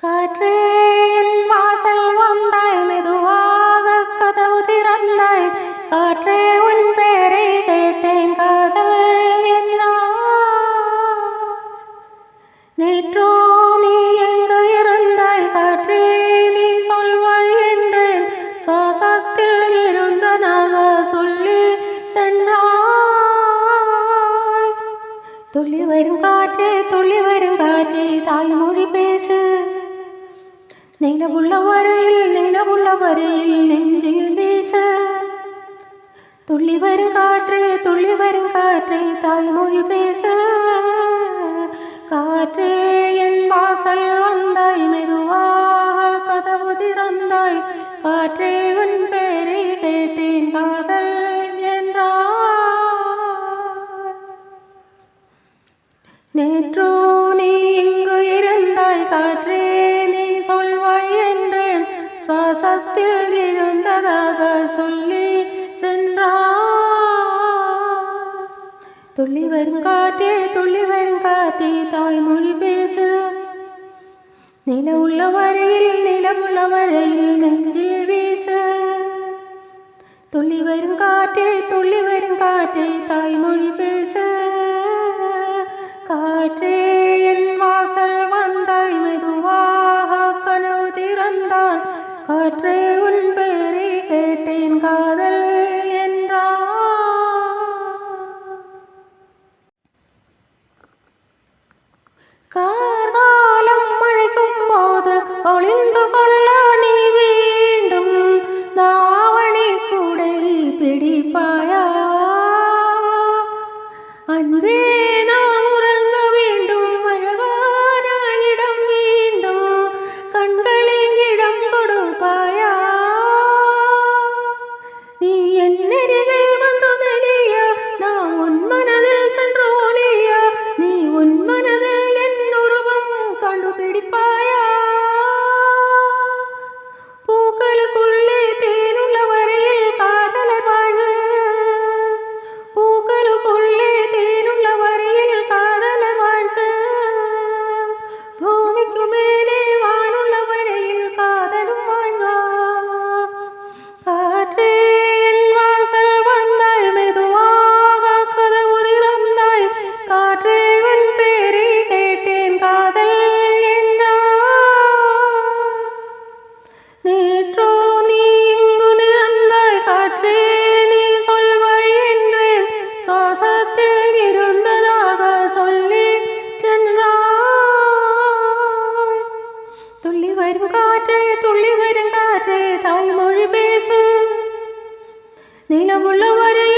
காற்றே என் வாசல் வந்தாய், மெதுவாகக் கதவு திறந்தாய். காற்றே உன் பேரை கேட்டேன், காதல் என்றாய். நேற்றோ நீ எங்கு இருந்தாய், காற்றே நீ சொல்வாய் என்றேன். சுவாசத்தில் இருந்ததாக சொல்லி சென்றாய். துள்ளி வரும் காற்றே, துள்ளி வரும் காற்றே, தாய்மொழி பேசு. நிலவுள்ள வரையில், நிலவுள்ள வரையில் நெஞ்சில் வீச. துள்ளி வரும் காற்றே, துள்ளி வரும் காற்றே, தாய்மொழி பேச. காற்றே என் வாசல் வந்தாய், மெதுவாக கதவு திறந்தாய். காற்றே உன் பேரை கேட்டேன், காதல் என்றாய். நேற்றோ நீ எங்கு இருந்தாய், காற்றே நீ சொல்வாய் என்றேன். சுவாசத்தில் இருந்ததாக சொல்லி சென்றாய். துள்ளி வரும் காற்றே, துள்ளி வரும் காற்றே, தாய்மொழி பேசு. நிலவுள்ள வரையில், நிலவுள்ள வரையில் நெஞ்சில் வீச. துள்ளி வரும் காற்றே, துள்ளி வரும் காற்றே, தாய்மொழி பேச. காற்றே என் வாசல் வந்தாய், மெதுவாக கனவு திறந்தாய். காற்றே உன் பேரை கேட்டேன், காதல் என்றாய். கார்காலம் மழைக்கும் போது ஒளிந்து கொள்ள நீ வேண்டும். தாவணி கூடை பிடிப்பாயா அன்பே? தாய்மொழி பேசு. நிலவுள்ள வரை